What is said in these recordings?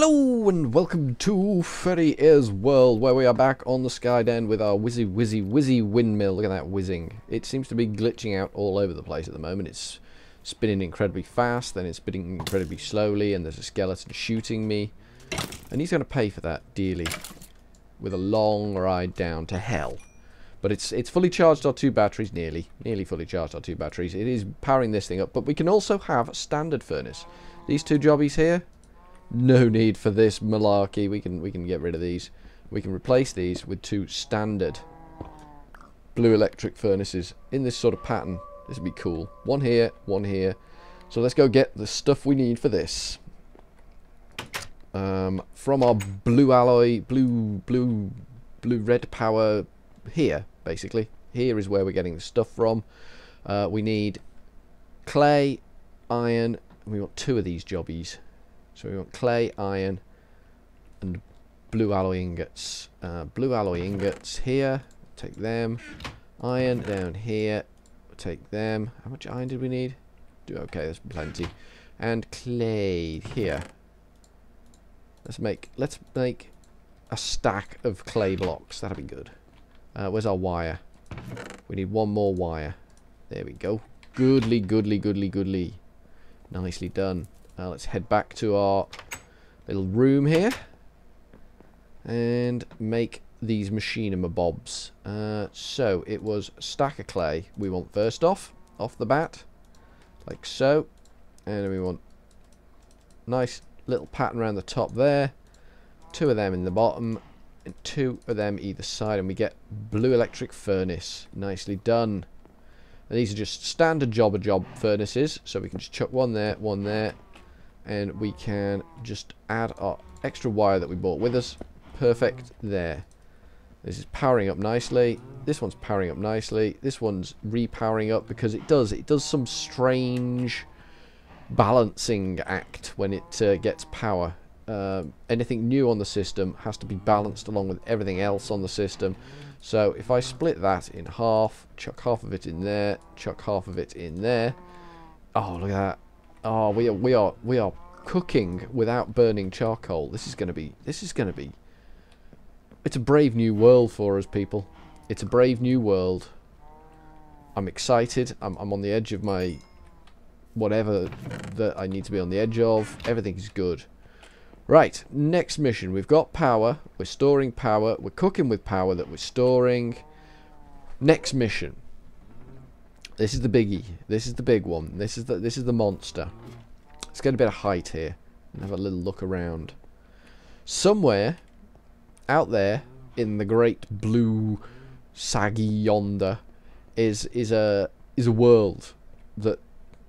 Hello and welcome to FurryEars world, where we are back on the SkyDen with our whizzy windmill. Look at that whizzing. It seems to be glitching out all over the place at the moment. It's spinning incredibly fast, then it's spinning incredibly slowly, and there's a skeleton shooting me. And he's going to pay for that dearly with a long ride down to hell. But it's fully charged our two batteries, nearly fully charged our two batteries. It is powering this thing up, but we can also have a standard furnace. These two jobbies here, no need for this malarkey. We can get rid of these. We can replace these with two standard blue electric furnaces in this sort of pattern. This would be cool. One here, one here. So let's go get the stuff we need for this. From our blue alloy, blue red power here, basically. Here is where we're getting the stuff from. We need clay, iron. We want two of these jobbies. So we want clay, iron, and blue alloy ingots. Blue alloy ingots here. Take them. Iron down here. Take them. How much iron did we need? Okay, there's plenty. And clay here. Let's make a stack of clay blocks. That'll be good. Where's our wire? We need one more wire. There we go. Goodly. Nicely done. Let's head back to our little room here and make these machinima bobs. So it was a stack of clay we want first off the bat, like so, and then we want nice little pattern around the top there, two of them in the bottom and two of them either side, and we get blue electric furnace. Nicely done. And these are just standard job furnaces, so we can just chuck one there, and we can just add our extra wire that we bought with us. Perfect there. This is powering up nicely. This one's powering up nicely. This one's repowering up because it does some strange balancing act when it gets power. Anything new on the system has to be balanced along with everything else on the system. So if I split that in half, chuck half of it in there, chuck half of it in there. Oh, look at that. Oh, we are cooking without burning charcoal. This is gonna be. It's a brave new world for us, people. It's a brave new world. I'm excited. I'm on the edge of my whatever that I need to be on the edge of. Everything's good. Right, next mission. We've got power. We're storing power. We're cooking with power that we're storing. Next mission. This is the biggie. This is the big one. This is the monster. Let's get a bit of height here and have a little look around. Somewhere out there in the great blue saggy yonder is a world that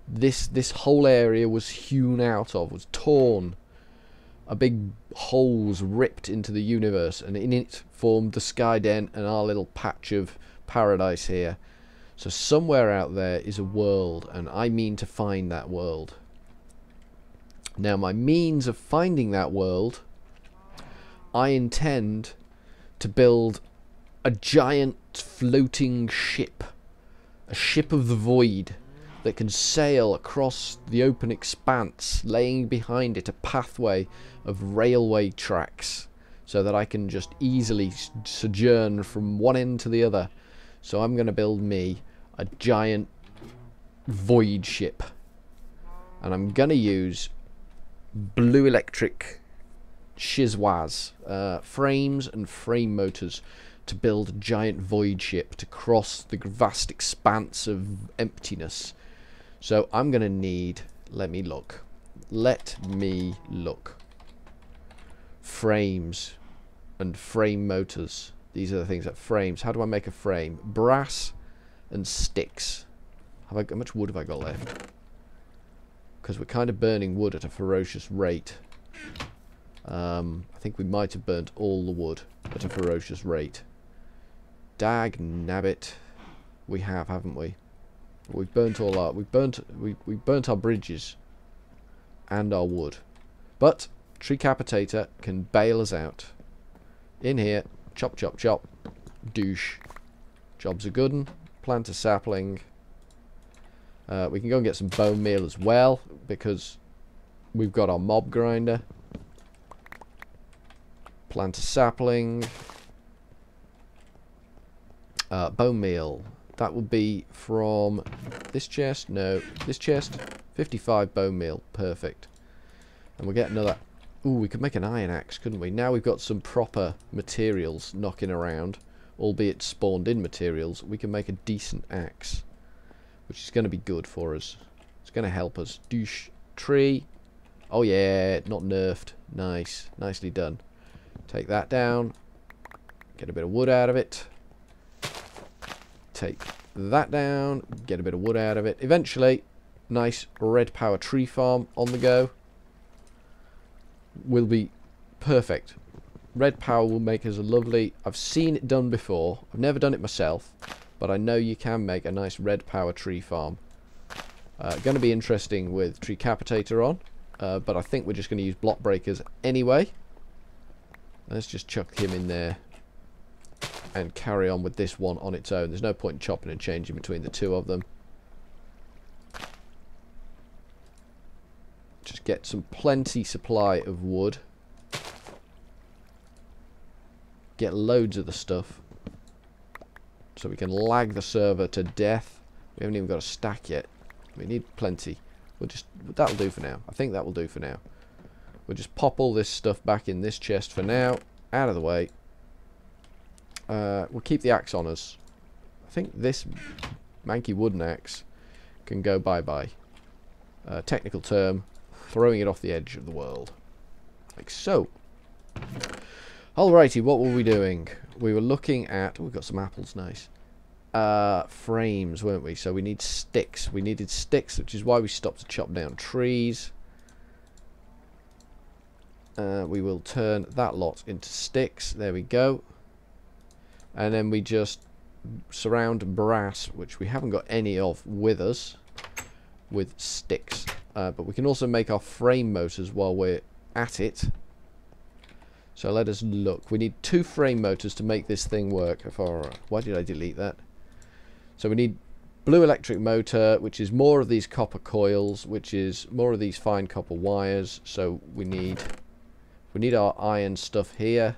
this whole area was hewn out of, was torn. A big holes ripped into the universe, and in it formed the SkyDen and our little patch of paradise here. So somewhere out there is a world, and I mean to find that world. Now, my means of finding that world, I intend to build a giant floating ship. A ship of the void that can sail across the open expanse, laying behind it a pathway of railway tracks, so that I can just easily sojourn from one end to the other. So I'm going to build me a giant void ship, and I'm going to use blue electric shizwaz frames and frame motors to build a giant void ship to cross the vast expanse of emptiness. So I'm going to need, let me look, frames and frame motors. These are the things that frames. How do I make a frame? Brass and sticks. How much wood have I got left? Because we're kind of burning wood at a ferocious rate. I think we might have burnt all the wood at a ferocious rate. Dag nabbit. We have, haven't we? We've burnt all our... we burnt our bridges and our wood. But Tree Capitator can bail us out. In here, chop, chop, chop. Douche. Job's a good one. Plant a sapling. We can go and get some bone meal as well, because we've got our mob grinder. Plant a sapling. Bone meal. That would be from this chest. No, this chest. 55 bone meal. Perfect. And we'll get another... Ooh, we could make an iron axe, couldn't we? Now we've got some proper materials knocking around, albeit spawned in materials. We can make a decent axe, which is going to be good for us. It's going to help us. Douche. Tree. Oh yeah, not nerfed. Nice. Nicely done. Take that down. Get a bit of wood out of it. Take that down. Get a bit of wood out of it. Eventually, nice red power tree farm on the go. Will be perfect. Red power will make us a lovely... I've seen it done before. I've never done it myself, but I know you can make a nice red power tree farm. Going to be interesting with tree capitator on, but I think we're just going to use block breakers anyway. Let's just chuck him in there and carry on with this one on its own. There's no point in chopping and changing between the two of them. Just get some plenty supply of wood. Get loads of the stuff so we can lag the server to death. We haven't even got a stack yet. We need plenty. That'll do for now. I think that will do for now. We'll just pop all this stuff back in this chest for now. Out of the way. We'll keep the axe on us. I think this manky wooden axe can go bye-bye. Technical term. Throwing it off the edge of the world. Like so. Alrighty, what were we doing? We were looking at... Oh, we've got some apples, nice. Frames, weren't we? So we need sticks. We needed sticks, which is why we stopped to chop down trees. We will turn that lot into sticks. There we go. And then we just surround brass, which we haven't got any of with us, with sticks. But we can also make our frame motors while we're at it. So let us look. We need 2 frame motors to make this thing work. Why did I delete that? So we need blue electric motor, which is more of these copper coils, which is more of these fine copper wires. So we need our iron stuff here.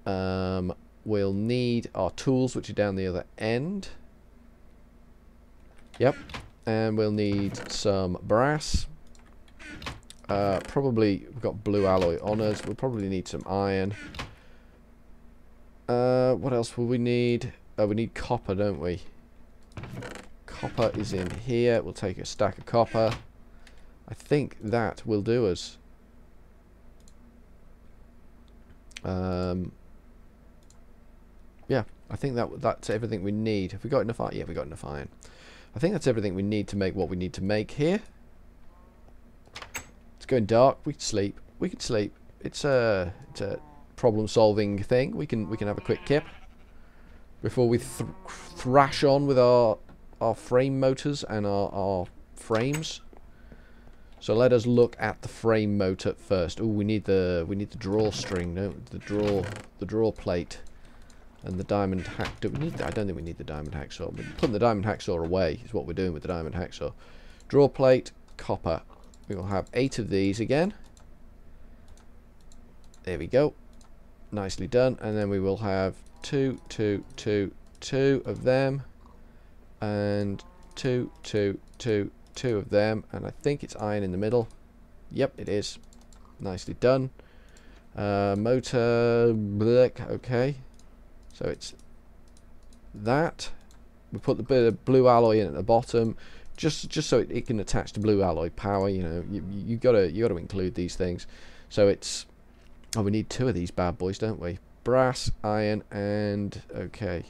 We'll need our tools, which are down the other end. Yep. And we'll need some brass. Probably, we've got blue alloy on us. We'll probably need some iron. What else will we need? We need copper, don't we? Copper is in here. We'll take a stack of copper. I think that will do us. Yeah, I think that's everything we need. Have we got enough iron? Yeah, we got enough iron. I think that's everything we need to make what we need to make here. It's going dark. We could sleep. We could sleep. It's a problem-solving thing. We can have a quick kip before we thrash on with our frame motors and our frames. So let us look at the frame motor first. Oh, we need the drawstring, no, the draw plate. And the diamond hack. Do we need that? I don't think we need the diamond hacksaw. We're putting the diamond hacksaw away is what we're doing with the diamond hacksaw. Draw plate, copper. We will have 8 of these again. There we go. Nicely done. And then we will have 2 of them. And 2 of them. And I think it's iron in the middle. Yep, it is. Nicely done. Motor. Blech, okay. So it's that. We put the bit of blue alloy in at the bottom, just so it can attach to blue alloy power. You know, you gotta include these things. So it's we need 2 of these bad boys, don't we? Brass, iron, and okay.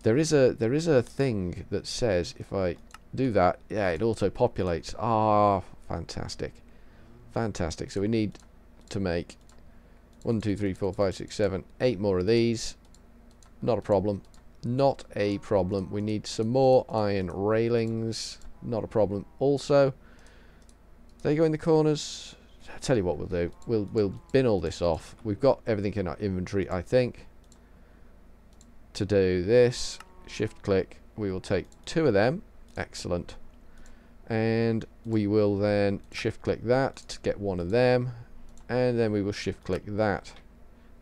There is a thing that says if I do that, yeah, it auto populates. Ah, fantastic, fantastic. So we need to make 1, 2, 3, 4, 5, 6, 7, 8 more of these. Not a problem. Not a problem. We need some more iron railings. Not a problem. Also, they go in the corners. I'll tell you what we'll do. We'll bin all this off. We've got everything in our inventory, I think. To do this, shift click. We will take 2 of them. Excellent. And we will then shift click that to get 1 of them. and then we will shift click that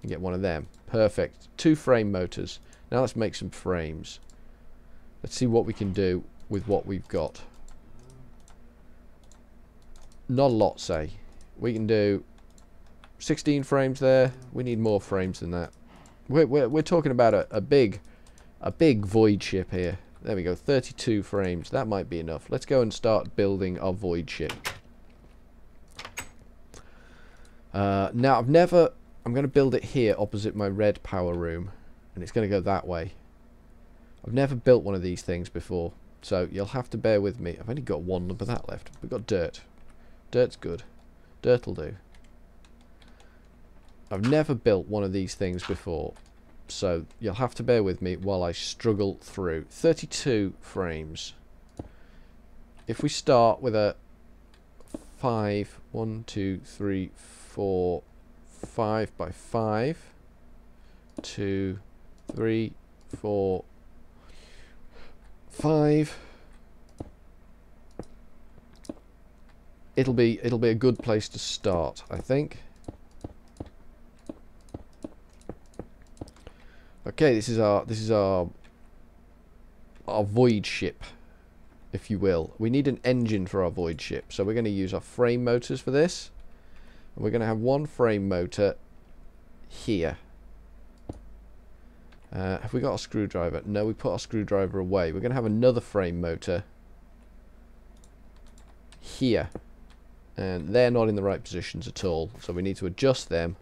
and get one of them. Perfect. 2 frame motors. Now let's make some frames. Let's see what we can do with what we've got. Not a lot, say. We can do 16 frames there. We need more frames than that. We're talking about a big void ship here. There we go, 32 frames. That might be enough. Let's go and start building our void ship. Now I'm going to build it here opposite my red power room, and it's going to go that way. I've never built one of these things before, so you'll have to bear with me. I've only got 1 lump of that left. We've got dirt. Dirt's good. Dirt'll do. I've never built one of these things before, so you'll have to bear with me while I struggle through. 32 frames. If we start with a 5, 1, 2, 3, 4, 5 by 5, 2, 3, 4, 5. It'll be a good place to start, I think. Okay, this is our void ship, if you will. We need an engine for our void ship, so we're going to use our frame motors for this. And we're going to have 1 frame motor here. Have we got a screwdriver? No, we put our screwdriver away. We're going to have another frame motor here. And they're not in the right positions at all, so we need to adjust them,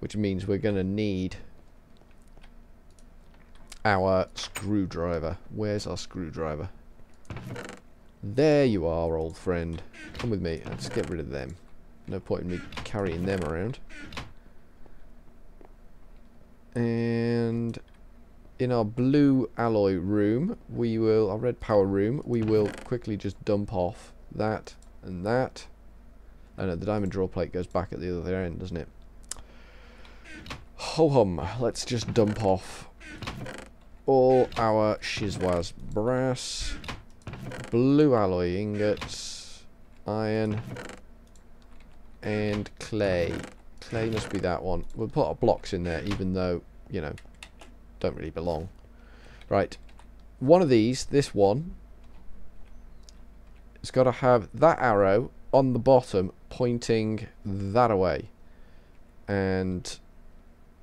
which means we're going to need our screwdriver. Where's our screwdriver? There you are, old friend. Come with me. Let's get rid of them. No point in me carrying them around. And in our blue alloy room, our red power room, we will quickly just dump off that and that. Oh no, the diamond draw plate goes back at the other end, doesn't it? Ho hum. Let's just dump off all our shizwaz brass, blue alloy ingots, iron, and clay. Clay must be that one. We'll put our blocks in there, even though, you know, don't really belong. Right. One of these, this one, it's got to have that arrow on the bottom pointing that away. And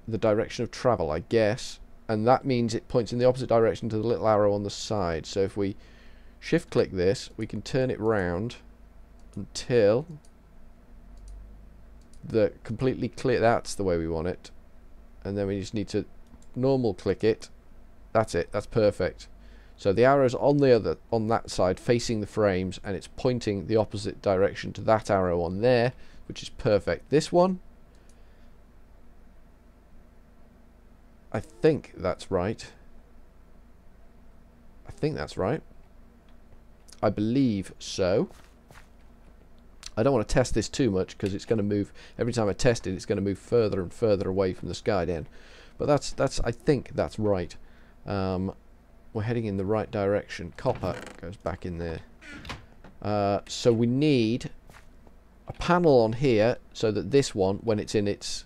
the direction of travel, I guess. And that means it points in the opposite direction to the little arrow on the side. So if we shift click this, we can turn it round until the completely clear. That's the way we want it. And then we just need to normal click it. That's it. That's perfect. So the arrow's on that side facing the frames, and it's pointing the opposite direction to that arrow on there, which is perfect. This one, I think that's right. I think that's right. I believe so. I don't want to test this too much because it's going to move. Every time I test it, it's going to move further and further away from the SkyDen. But that's I think that's right. We're heading in the right direction. Copper goes back in there. So we need a panel on here so that this one, when it's in its...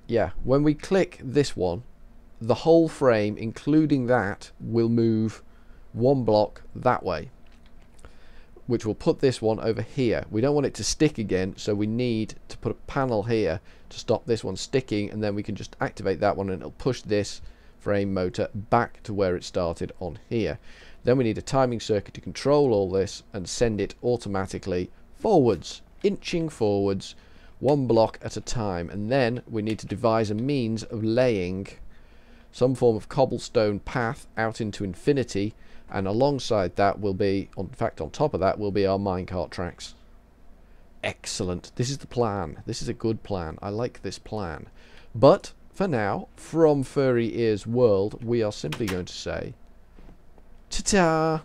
Yeah, when we click this one, the whole frame, including that, will move 1 block that way, which will put this one over here. We don't want it to stick again, so we need to put a panel here to stop this one sticking, and then we can just activate that one and it'll push this frame motor back to where it started on here. Then we need a timing circuit to control all this and send it automatically forwards, inching forwards 1 block at a time. And then we need to devise a means of laying some form of cobblestone path out into infinity, and alongside that will be, in fact on top of that will be our minecart tracks. Excellent. This is the plan. This is a good plan. I like this plan. But for now, from FurryEars World, we are simply going to say ta-ta!